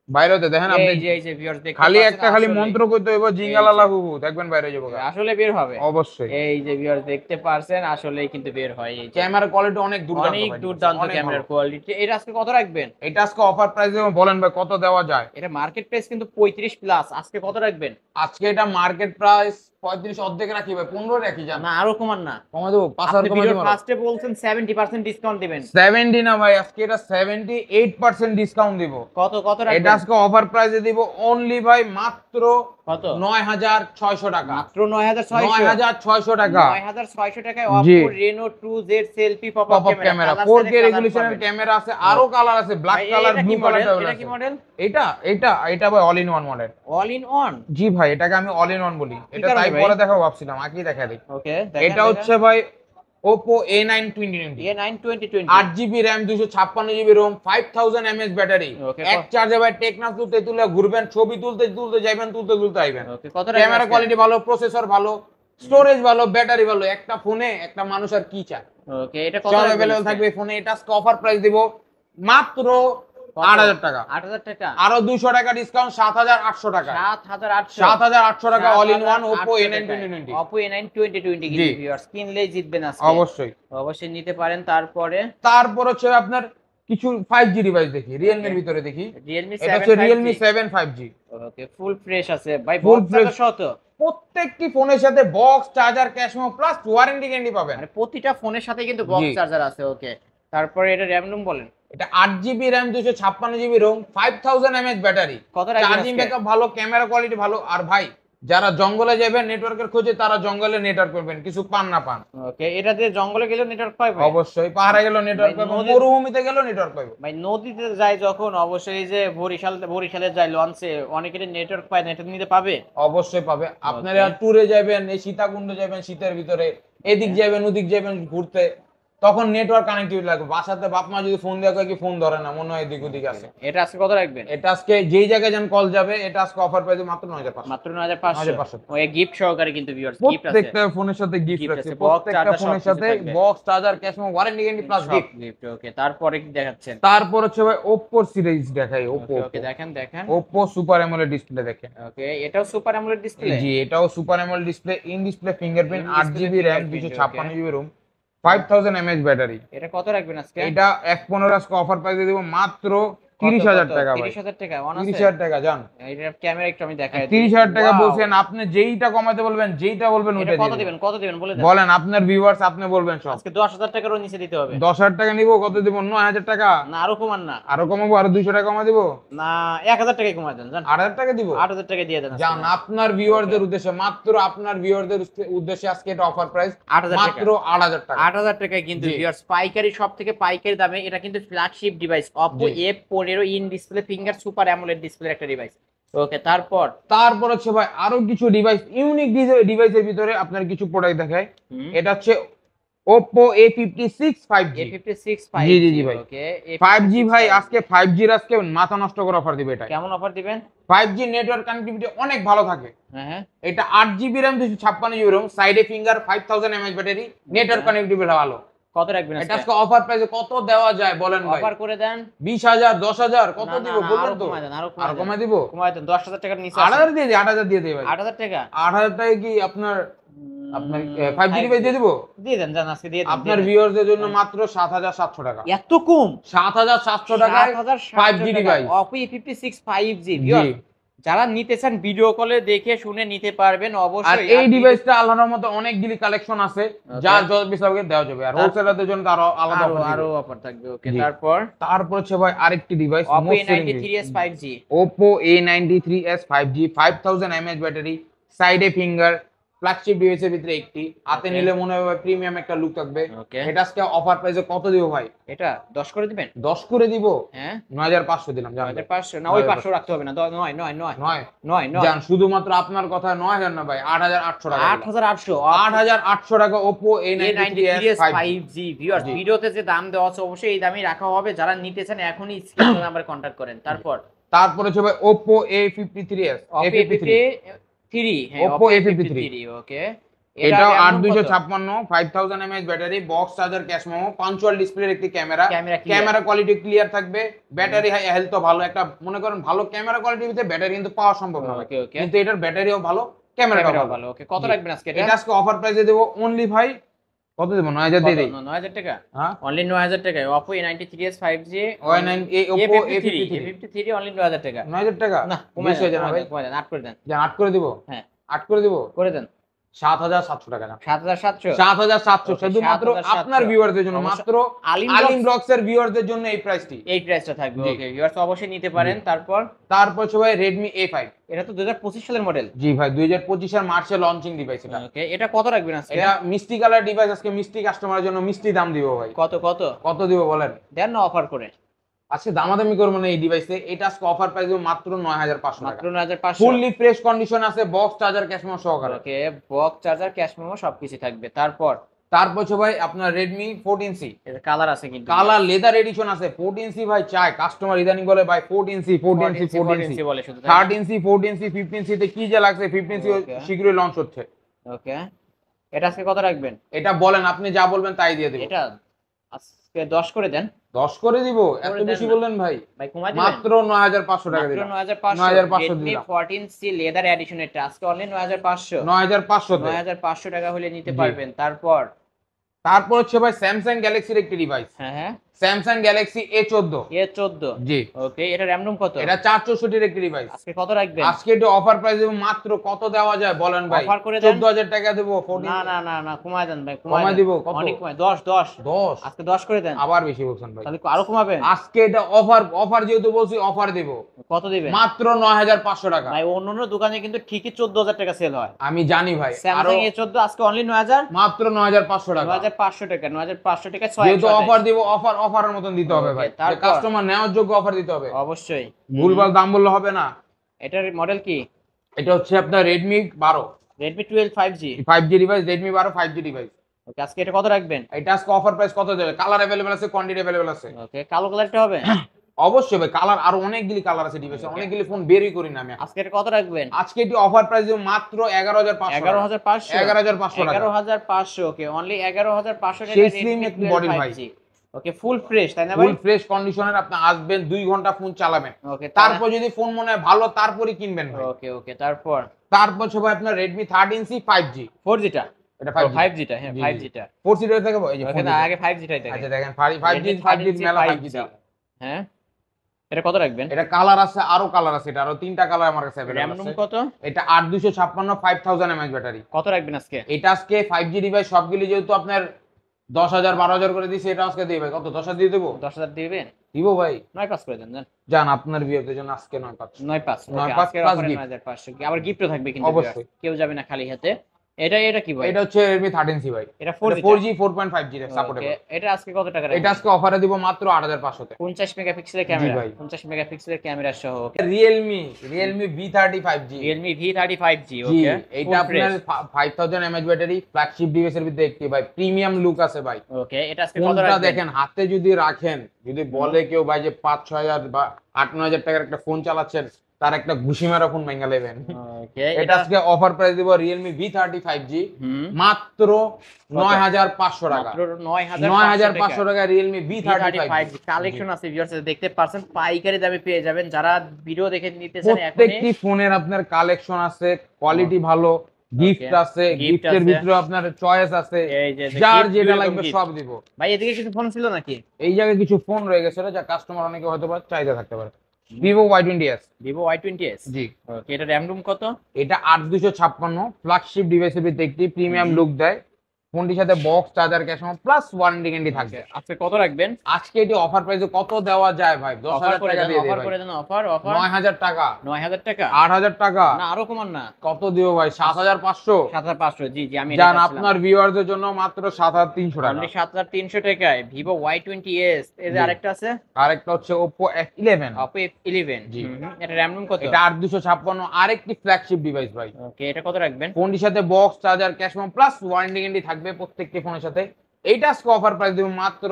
বাইরে হতে দেখেন আপনি, এই যে ভিউয়ার্স দেখতে খালি পাচ্ছেন, একটা খালি আসলে- মন্ত্র কইতে হইব জিঙ্গালালা হুহু, দেখবেন বাইরে যাবো। আসলে বের হবে। অবশ্যই। এই যে ভিউয়ার্স দেখতে পারছেন, আসলেই কিন্তু বের হয়। এই যে ক্যামেরা কোয়ালিটি অনেক দুর্দান্ত অনেক ভাই, দুর্দান্ত অনেক ক্যামেরার ভালো। কোয়ালিটি। এটা আজকে কত রাখবেন? এটা আজকে অফার প্রাইস বলেন ভাই কত দেওয়া যায়। এটা মার্কেট প্রাইস কিন্তু 35 প্লাস, আজকে কত রাখবেন? আজকে এটা মার্কেট প্রাইস 35 অর্ধেক রাখি ভাই, 15 রাখি জান। না, আরো কমান না। কমাই দেবো, 5000 আপনি কমাই ভিডিওর দেবো। ফার্স্টে বলছেন 70% ডিসকাউন্ট দিবেন। 70 না ভাই, আজকে এটা 78% ডিসকাউন্ট দিব। কত কত এটা রাখবেন? আজকে অফার প্রাইসে দিব অনলি ভাই মাত্র কত? 9600 টাকা। মাত্র 9600। 9600 টাকা। 9600 টাকায় জি। Oppo Reno 2Z selfie pop pop up up camera, camera 4K রেজুলেশনের ক্যামেরা আছে, আরো কালার আছে, ব্ল্যাক কালার, ব্লু কালার এটা কি মডেল? এটা এটা এটা ভাই all in one model. All in one. জি ভাই, এটাকে আমি অল ইন ওয়ান বলি। এটা কারণে তাই ভাই? পরে দেখাবো ভাবছিলাম, আগে দেখা দিই। ওকে, এটা হচ্ছে ভাই Oppo A9 2020, A9 2020। 8 GB RAM, 256 GB ROM, 5000 mAh battery. Okay, এক চার্জে ভাই টেকনাফ তুলতে তুলে ঘুরবেন, ছবি তুলতে তুলতে যাবেন, তুলতে তুলতে আইবেন। ওকে, কত ক্যামেরা কোয়ালিটি ভালো, প্রসেসর ভালো, স্টোরেজ ভালো, ব্যাটারি ভালো। একটা ফোনে একটা মানুষ আর কি চায়, ওকে, এটা কত সব রাখবেন अवेलेबल আজকে? থাকবে ফোনে। এটা আজকে অফার প্রাইস দিব মাত্র কত? 8000 টাকা। 8000 টাকা। আরো 200 টাকা ডিসকাউন্ট, 7800 টাকা। 7800। 7800 টাকা all in one Oppo A9 2020। Oppo A9 2020 জি। ভিউয়ার্স কিনলেই জিতবেন আজকে। অবশ্যই। অবশ্যই নিতে পারেন। তারপরে তারপর হচ্ছে আপনার কিছু 5G ডিভাইস দেখি, Realme এর ভিতরে দেখি। Realme এটা হচ্ছে 7 Realme 5G। 7 5G। ওকে, ফুল ফ্রেশ আছে ভাই, Full বক্স fresh। শত। প্রত্যেকটি ফোনের সাথে box, charger, cash memo plus warranty guarantee পাবেন। মানে প্রতিটা ফোনের সাথে কিন্তু বক্স জি। চার্জার আছে। ওকে, তারপরে এটা RAM রুম বলেন। এটা 8 GB RAM, 256 GB ROM, 5000 mAh battery. কত রাখবেন চার্জিং আজকে? ব্যাকআপ ভালো, ক্যামেরা কোয়ালিটি ভালো। আর ভাই যারা জঙ্গলে যাবেন নেটওয়ার্কের খোঁজে, তারা জঙ্গলে নেটওয়ার্ক করবেন, কিছু পান না পান। ওকে, এটা দিয়ে জঙ্গলে গেলে নেটওয়ার্ক পাবে? অবশ্যই। পাহাড়ে গেলেও নেটওয়ার্ক ভাই, পাবে, নদী- মরুভূমিতে গেলেও নেটওয়ার্ক পাবে। ভাই নদীতে যায় যখন, অবশ্যই যে বরিশালে যায় লঞ্চে, অনেকের নেটওয়ার্ক পায় না, এটা নিতে পাবে? অবশ্যই পাবে। আপনারা ট্যুরে যাবেন, এই সীতাকুণ্ড যাবেন শীতের ভিতরে, এদিক যাবেন ওদিক যাবেন ঘুরতে, তখন নেটওয়ার্ক কানেক্টিভিটি লাগবে। বাসাতে বাপ মা যদি ফোন দেওয়া কয় কি ফোন ধরে না, মনে হয় এদিক ওদিক আছে। এটা আজকে কত রাখবেন? এটা আজকে যেই জায়গায় যান কল যাবে, এটা আজকে অফার প্রাইস মাত্র 9500। মাত্র 9500। 9500। ওই গিফট সহকারে কিন্তু ভিউয়ার্স গিফট আছে। প্রত্যেকটা ফোনের সাথে গিফট Gift আছে, আছে, box, প্রত্যেকটা charger ফোনের সবকিছু সাথে থাকবে। Box, charger, cash memo, warranty guarantee plus সব গিফট। গিফট। ওকে, তারপরে কি দেখাচ্ছেন? তারপর হচ্ছে ভাই Oppo সিরিজ দেখাই। Oppo ওকে, দেখেন দেখেন। Oppo সুপার অ্যামোলেড ডিসপ্লে দেখেন। ওকে, এটাও সুপার অ্যামোলেড ডিসপ্লে। জি, এটাও super AMOLED display, in display fingerprint, In display 8 GB RAM, fingerprint, 256 GB ROM, 5000 mAh battery. এটা কত রাখবেন আজকে? এটা F15 আজকে অফার প্রাইসে দেব মাত্র 30000 টাকা ভাই। 30000 টাকা অন আছে। 30000 টাকা জান। এটা ক্যামেরা একটু আমি দেখাই দিই। 30000 টাকা Wow! বলছেন আপনি, যেইটা কমাতে বলবেন, যেইটা বলবেন এটা ওইটা কত দিবেন। দিবেন? কত দিবেন বলে দেন। বলেন আপনার ভিউয়ার্স, আপনি বলবেন সব। আজকে 10000 টাকারও নিচে দিতে হবে। 10000 টাকা নিব, কত দিব? 9000 টাকা। না, আরো কমান না। আরো কমাবো, আরো 200 টাকা কমা দিব। না, 1000 টাকায় কমায় দেন জান। 8000 টাকা দিব। 8000 টাকা দিয়ে দেন আজকে। জান, আপনার ভিউয়ারদের উদ্দেশ্যে, মাত্র আপনার ভিউয়ারদের উদ্দেশ্যে আজকে এটা অফার প্রাইস 8000 টাকা। মাত্র 8000 টাকা। 8000 টাকায় কিন্তু জি। ভিউয়ার্স পাইকারি, সব থেকে পাইকারি দামে। এটা কিন্তু flagship device Oppo G. F15 in display finger super AMOLED display একটা ডিভাইস। ওকে, তারপর তারপর হচ্ছে ভাই আরো কিছু ডিভাইস, ইউনিক ডিভাইসের ভিতরে আপনার কিছু প্রোডাক্ট দেখায়। এটা হচ্ছে Oppo A56 5G। A56 জি 5G। জি জি ভাই, ওকে, 5G ভাই, 5G আজকে 5G এর আজকে মাথা নষ্ট করে অফার দিবে এটা। কেমন অফার দিবেন? 5G নেটওয়ার্ক কানেক্টিভিটি অনেক ভালো থাকে। হ্যাঁ হ্যাঁ, এটা 8GB RAM 256GB ROM, সাইডে finger, 5000 mAh battery, network connectivity ভালো। কত রাখবেন এটা আজকে? আজকে অফার প্রাইসে কত দেওয়া যায় বলেন ভাই? অফার করে দেন। 20000 10000 কত না, দিব না, বলুন আরো তো? কমায় দেন, আরো আর কমায় কমায় দিব? কমায় দেন, 10000 টাকার নিচে 8000 দিয়ে দিই, 8000 দিয়ে দিই ভাই। 8000 টাকা? 8000 টাকায় কি আপনার 5G ডিভাইস দিয়ে দিব? দিয়ে দেন, জান আজকে দিয়ে দেন। আপনার ভিউয়ারদের জন্য মাত্র 7700 টাকা। এত কম? 7700 টাকায় 5G device. Oppo A56 5G viewer, যারা নিতে চান ভিডিও কলে দেখে শুনে নিতে পারবেন আর অবশ্যই। এই ডিভাইসটা আল্লাহর মতো অনেকগুলি কালেকশন আছে, যা যত বেশি হবে দেওয়া যাবে। আর হোলসেলারদের জন্য তো আরো আলাদা আরো অফার আরো দিবে। অফার থাকবে। ওকে, জি। তারপর হচ্ছে ভাই আরেকটি device, Oppo A93s 5G। Oppo A93s 5G, 5000 mAh battery, সাইডে ফিঙ্গার, ফ্ল্যাগশিপ ডিভাইসের ভিতরে একটি, হাতে নিলে মনে হবে প্রিমিয়াম একটা লুক থাকবে। ওকে, এটা আজকে অফার প্রাইসে কত দিব ভাই? এটা 10 করে দিবেন? 10 করে দিব। হ্যাঁ, 9500 দিলাম জান। 9500 না, ওই 500 রাখতে হবে না। 9 9 9 9 9 9 জান, শুধুমাত্র আপনার কথা 9000 না ভাই, 8800 টাকা। 8800 8800 টাকা Oppo A93s 5G ভিউয়ার। ভিডিওতে যে দাম দেওয়া আছে অবশ্যই এই দামই রাখা হবে। যারা নিতে চান এখনই স্ক্রিন নাম্বারে কন্টাক্ট করেন। তারপর হচ্ছে ভাই Oppo A53s, Oppo A53, হ্যাঁ Oppo Oppo A53 ওকে, এটাও RAM 8256, 5000 mAh battery, box charger, cash memo, punctual ডিসপ্লের একটি ক্যামেরা। ক্যামেরা কোয়ালিটি ক্লিয়ার থাকবে, ব্যাটারি হেলথ ভালো। একটা মনে করেন ভালো ক্যামেরা কোয়ালিটির ভিতরে ব্যাটারি কিন্তু পাওয়া সম্ভব না, ওকে ওকে, কিন্তু এটার ব্যাটারিও ভালো, ক্যামেরাটাও ভালো। ওকে, কত রাখবেন আজকে এটা আজকে অফার প্রাইসে দেব অনলি ভাই, কত দেব? 9000 দিয়ে দেই। 9000 টাকা? হ্যাঁ, অনলি 9000 টাকায় Oppo A93s 5G, Oppo A53 only 9000 টাকা। 9000 টাকা না, কমায় বেশি হয়ে যায় না ভাই? দেন, কমায় দেন, 8 করে দেন। জান 8 করে দিব? হ্যাঁ, 8 করে দিব। করে দেন। 7700 টাকা না, 7700? 7700 Okay, শুধুমাত্র 7700 আপনার ভিউয়ারদের জন্য, অবশ্য মাত্র আলিম আলিম ব্লগস এর ভিউয়ারদের জন্য এই প্রাইসটি। এই প্রাইসটা থাকবে। জি। ওকে ভিউয়ার্স, অবশ্যই নিতে পারেন। জি। তারপর হচ্ছে ভাই Redmi A5। এটা তো 2025 সালের মডেল। জি ভাই, 2025 এর মার্চে লঞ্চিং ডিভাইস এটা। ওকে, এটা কত রাখবেন আজকে? এটা মিষ্টি কালার ডিভাইস, আজকে মিষ্টি কাস্টমারের জন্য মিষ্টি দাম দিব ভাই। কত কত কত দিব বলেন? দেন না অফার করে। আজকে দামাদামি করবো না এই ডিভাইসে। এটা আজকে অফার প্রাইস মাত্র 9500 টাকা। মাত্র 9500। ফুললি ফ্রেশ কন্ডিশন আছে, বক্স চার্জার, ক্যাশ মেমো সহকারে। ওকে, বক্স চার্জার, ক্যাশ মেমো সবকিছু থাকবে। তারপর হচ্ছে ভাই আপনার Redmi 14C। এটা কালার আছে কিন্তু, কালার লেদার এডিশন আছে। 14C ভাই চাই কাস্টমার, ইদানিং বলে ভাই 14C 14C বলে শুধু। 13C 14C 15C তে কি যে লাগছে, 15C Okay. শীঘ্রই লঞ্চ হচ্ছে। ওকে, এটা আজকে কত রাখবেন? এটা বলেন, আপনি যা বলবেন তাই দিয়ে দেব। এটা আজকে 10 করে দেন। 10 করে দিব? এত করে দেন বেশি না। বললেন ভাই। ভাই কমাই দিবেন? মাত্র 9500 টাকা মাত্র দিলাম। 9500 Redmi Redmi 14C leather addition, এটা আজকে অনলি 9500। 9500 তে। 9500 টাকা হলে নিতে জি। পারবেন। তারপর হচ্ছে ভাই Samsung Galaxy এর একটি ডিভাইস, হ্যাঁ হ্যাঁ, Samsung Galaxy A14। A14। জি, ওকে, এটা RAM রুম কত? এটা 464 এর একটি ডিভাইস। আজকে কত রাখবেন? আজকে এটা অফার প্রাইস দেব মাত্র, কত দেওয়া যায় বলেন ভাই? অফার করে দেন। 14000 টাকা দেব। 14 না না না না, কমায় দেন ভাই, কমায় দেন। দিব কত? অনেক কমায়, 10 10 10 আজকে 10 করে দেন। আবার বেশি বলছেন ভাই। তাহলে আরো কমাবেন? আজকে এটা অফার যেহেতু বলছি অফার দেব। কত দিবেন? মাত্র 9500 টাকা। ভাই অন্যান্য দোকানে কিন্তু ঠিকই 14000 টাকা সেল হয়। আমি জানি ভাই, আরো স্যামসাং A14 আজকে অনলি 9000, মাত্র 9500 টাকা। 9500 টাকা, 9500 টাকা 6 যেহেতু অফার দিব, অফারের মতন দিতে হবে ভাই। Okay, তারপর? কাস্টমার নেওয়ার যোগ্য অফার দিতে হবে। অবশ্যই। ভুলভাল দাম বললে হবে না। এটার মডেল কি? এটা হচ্ছে আপনার Redmi 12 Redmi 12 5G। 5G device, Redmi 12 5G device. Okay, আজকে এটা কত রাখবেন? এটা আজকে অফার প্রাইস কত দেবে? কালার अवेलेबल আছে, কোয়ান্টিটি अवेलेबल আছে। ওকে, কালো কালারটা হবে? অবশ্যই ভাই, কালার আরো অনেকগুলি কালার আছে ডিভাইসে, অনেকগুলি ফোন বেরই করি না আমি। আজকে এটা কত রাখবেন? আজকে এটি অফার প্রাইস দেব মাত্র 11500 11500। 11500 টাকা। 11500। ওকে, অনলি 11500 টাকা। সেই slim একটু body ভাই। ওকে, ফুল ফ্রেশ তাই না ভাই? ফুল ফ্রেশ কন্ডিশনের, আপনি আসবেন 2 ঘন্টা ফোন চালাবেন। ওকে, তারপর যদি ফোন মনে হয় ভালো, তারপরই কিনবেন ভাই। ওকে ওকে, তারপর তারপর হচ্ছে ভাই আপনার Redmi 13C 5G। 4G টা? এটা 5G টা, হ্যাঁ জি, 5G জি। টা। 4C টা দেখাবো, এই যে ওকে, 4G না টা। আগে 5G টাই দেখেন। আচ্ছা দেখেন 5G মেলা 5G টা। হ্যাঁ, এটা কত রাখবেন? এটা কালার আছে, আরো কালার আছে, এটা আরো 3টা কালার আমার কাছে RAM अवेलेबल রুম আছে। কত? এটা 8256 5000 mAh ব্যাটারি। কত রাখবেন আজকে? এটা আজকে 5G ডিভাইস সবগুলি যেহেতু আপনার 10000 12000 করে দিছি, এটা আজকে দিই ভাই। কত? 10000 দিয়ে দেবো? 10000 দিবেন? দিব ভাই। 9.5 করে দেন। জান আপনার বিয়ের জন্য আজকে 9500। 9.5। ওকে, 9.5 আজকের plus অফারে gift। 9500। আবার গিফটও থাকবে কিন্তু, অবশ্যই। কেউ যাবে না খালি হাতে। এটা এটা কি ভাই? এটা হচ্ছে Redmi 13C ভাই। এটা এটা 4G 4G 4.5G সাপোর্টেবল। এটা আজকে কত টাকা এটা রাখবেন? আজকে অফারে দিব মাত্র 8500 তে। 50 মেগাপিক্সেলের জি ক্যামেরা, ভাই। 50 মেগাপিক্সেলের ক্যামেরা সহ। ওকে, Realme V35G। Realme V35G। জি, ওকে, এটা ফুল আপনার ফ্রেশ। 5000 mAh ব্যাটারি, ফ্ল্যাগশিপ ডিভাইসের ভিতরে একটি ভাই, প্রিমিয়াম লুক আছে ভাই। ওকে, এটা আজকে কত ফোনটা রাখবেন? দেখেন, হাতে যদি রাখেন, যদি বলে কেউ ভাই যে 5-6 হাজার বা 8-9 হাজার টাকার একটা ফোন চালাচ্ছেন, তার একটা ঘুষি মারা ফোন ভেঙে নেবেন। ওকে, এটা আজকে অফার প্রাইস দিব Realme V35G হুম, মাত্র 9500 টাকা। মাত্র 9500 টাকা Realme V35G। V35 কালেকশন আছে ভিউয়ার্স, দেখতে পারছেন পাইকারি দামে পেয়ে যাবেন। যারা ভিডিও দেখে নিতে চান এখনই। প্রত্যেকটি ফোনের আপনার কালেকশন আছে, কোয়ালিটি ভালো, গিফট আছে, গিফট গিফটের আছে, ভিতরে আপনার চয়েস আছে, এই যে যার gift, যেটা দুই রকম লাগবে gift। সব দিব। ভাই এদিকে কিছু ফোন ছিল নাকি? এই জায়গায় কিছু ফোন রয়ে গেছে যা কাস্টমার অনেকে হয়তো বা চাহিদা থাকতে পারে। Vivo Y20s। Vivo Y20s। জি, ওকে, এটা র‍্যাম রুম কত? এটা 8256 ফ্ল্যাগশিপ ডিভাইসের ভিতরে একটি প্রিমিয়াম লুক দেয়। ফোনটির সাথে box, charger, cash plus warranty guarantee থাকবে। আজকে কত রাখবেন? আজকে এটি অফার প্রাইসে কত দেওয়া যায় ভাই? 10000 টাকা দিয়ে দেই অফার ভাই। করে দেন, অফার 9000 টাকা, 9000 টাকা 8000 টাকা, না আরো কমান না? কত দিব ভাই? 7500। 7500। জি জি, আমি জান আপনার ভিউয়ারদের জন্য মাত্র 7300 টাকা। অনলি 7300 টাকায় Vivo Y20s। এর জি। আরেকটা আছে আরেকটা হচ্ছে Oppo F11। Oppo F11। জি। এটা র‍্যাম রুম কত? এটা 8256, আরেকটি ফ্ল্যাগশিপ ডিভাইস ভাই। ওকে, এটা কত রাখবেন? ফোনটির সাথে box, charger, cash plus warranty guarantee থাকবে প্রত্যেকটি ফোনের সাথে। এইটা আজকে অফার প্রাইস দিব মাত্র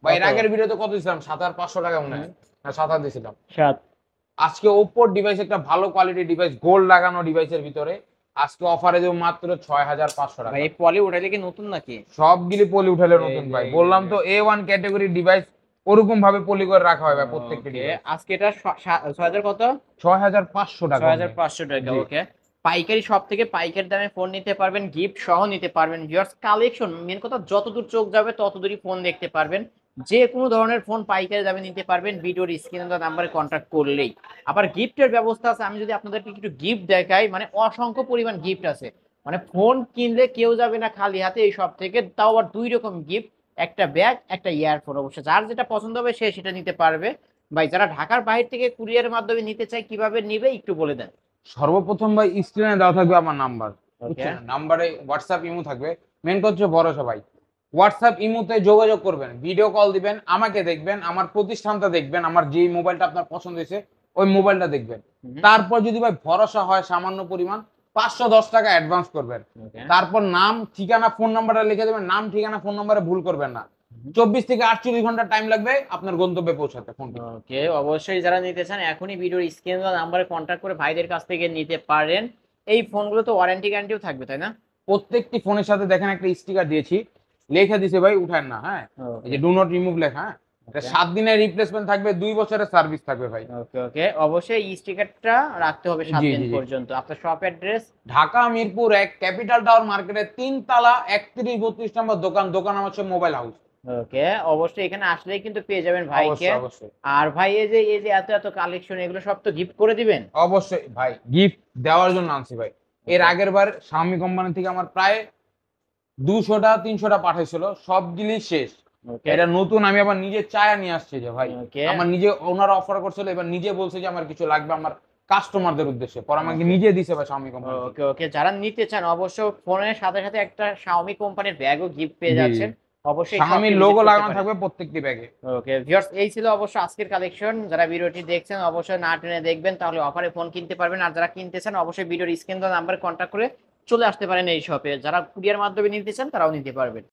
ভাই। এর কত? আগের ভিডিওতে কত দিছিলাম? 7500 টাকা মনে হয়, না 7000 দিছিলাম। 7। আজকে Oppo ডিভাইস, একটা ভালো কোয়ালিটির ডিভাইস, গোল্ড লাগানো ডিভাইসের ভিতরে আজকে অফারে দেব মাত্র 6500 টাকা। ভাই এই পলি ওটালে কি নতুন নাকি? সবগুলি পলি উঠালে এই নতুন যে, ভাই। এই বললাম যে। তো A1 ক্যাটাগরি ডিভাইস ওরকম ভাবে পলি করে রাখা হয় ভাই প্রত্যেকটি ওকে, ডিভাইস। আজকে এটা 6000 কত? 6500 টাকা। 6500 টাকা। জি। ওকে, পাইকারি সব থেকে পাইকারি দামে ফোন নিতে পারবেন, গিফট সহ নিতে পারবেন। ভিউয়ার্স কালেকশন, মেন কথা যতদূর চোখ যাবে ততদূরই ফোন দেখতে পারবেন। যে কোনো ধরনের ফোন পাইকারি দামে নিতে পারবেন ভিডিওর স্ক্রিনে দেওয়া নাম্বারে কন্ট্যাক্ট করলেই। আবার গিফটের ব্যবস্থা আছে। আমি যদি আপনাদেরকে একটু গিফট দেখাই, মানে অসংখ্য পরিমাণ গিফট আছে। মানে ফোন কিনলে কেউ যাবে না খালি হাতে এই সব থেকে, তাও আবার 2 রকম গিফট, একটা ব্যাগ, একটা ইয়ারফোন। অবশ্য যার যেটা পছন্দ হবে সে সেটা নিতে পারবে। ভাই যারা ঢাকার বাইরে থেকে কুরিয়ারের মাধ্যমে নিতে চায় কিভাবে নিবে একটু বলে দেন। সর্বপ্রথম ভাই স্ক্রিনে দেওয়া থাকবে আমার নাম্বার, ওকে, বুঝছেন? নাম্বারে হোয়াটসঅ্যাপ ইমো থাকবে। মেন কথা হচ্ছে ভরসা ভাই। হোয়াটসঅ্যাপ ইমোতে যোগাযোগ করবেন, ভিডিও কল দিবেন, আমাকে দেখবেন, আমার প্রতিষ্ঠানটা দেখবেন, আমার যে মোবাইলটা আপনার পছন্দ হয়েছে ওই মোবাইলটা দেখবেন। তারপর যদি ভাই ভরসা হয় সামান্য পরিমাণ 510 টাকা অ্যাডভান্স করবেন। ওকে, তারপর নাম, ঠিকানা, ফোন নাম্বারটা লিখে দেবেন। নাম, ঠিকানা, ফোন নাম্বারে ভুল করবেন না। 24 থেকে 48 ঘন্টা টাইম লাগবে আপনার গন্তব্যে পৌঁছাতে ফোনটি। ওকে, অবশ্যই যারা নিতে চান এখনই ভিডিওর স্ক্রিনে দেওয়া নাম্বারে কন্ট্যাক্ট করে ভাইদের কাছ থেকে নিতে পারেন। এই ফোনগুলো তো ওয়ারেন্টি গ্যারান্টিও থাকবে তাই না? প্রত্যেকটি ফোনের সাথে দেখেন একটা স্টিকার দিয়েছি, লেখা দিছে ভাই উঠান না, হ্যাঁ, এই যে ডু নট রিমুভ লেখা, হ্যাঁ। এটা 7 দিনের রিপ্লেসমেন্ট থাকবে, 2 বছরের সার্ভিস থাকবে ভাই। ওকে ওকে, অবশ্যই এই স্টিকারটা রাখতে হবে 7 জি, দিন জি, জি। পর্যন্ত। আপনার shop address? Dhaka Mirpur 1 capital tower মার্কেটের 3 তলা 31-32 নম্বর দোকান। দোকান নাম হচ্ছে মোবাইল হাউস। ওকে, অবশ্যই এখানে আসলেই কিন্তু পেয়ে যাবেন ভাইকে। অবশ্যই অবশ্যই আর ভাই এই যে এত এত কালেকশন, এগুলো সব তো গিফট করে দিবেন? অবশ্যই ভাই, গিফট দেওয়ার জন্য আনছি ভাই। এর আগের বার Xiaomi কোম্পানি থেকে আমার প্রায় 200টা 300টা পাঠাইছিল, সবগুলি শেষ। ওকে এটা নতুন আমি আবার নিজে চায়া নিয়ে আসছি যে ভাই, ওকে আমার নিজে ওনারা অফার করছিল, এবার নিজে বলছে যে আমার কিছু লাগবে আমার কাস্টমারদের উদ্দেশ্যে, পর আমাকে Okay. নিজে দিছে ভাই Xiaomi কোম্পানি। ওকে ওকে, যারা নিতে চান অবশ্য ফোনের সাথে সাথে একটা Xiaomi কোম্পানির ব্যাগও গিফট পেয়ে জি, যাচ্ছেন। অবশ্যই Xiaomi লোগো লাগানো থাকবে প্রত্যেকটি ব্যাগে। ওকে ভিউয়ার্স, এই ছিল অবশ্য আজকের কালেকশন। যারা ভিডিওটি দেখছেন অবশ্যই না টেনে দেখবেন, তাহলে অফারে ফোন কিনতে পারবেন। আর যারা কিনতে চান অবশ্যই ভিডিওর স্ক্রিন দেওয়া নাম্বারে কন্ট্যাক্ট করে চলে আসতে পারেন এই শপে। যারা কুরিয়ার মাধ্যমে নিতে চান তারাও নিতে পারবেন।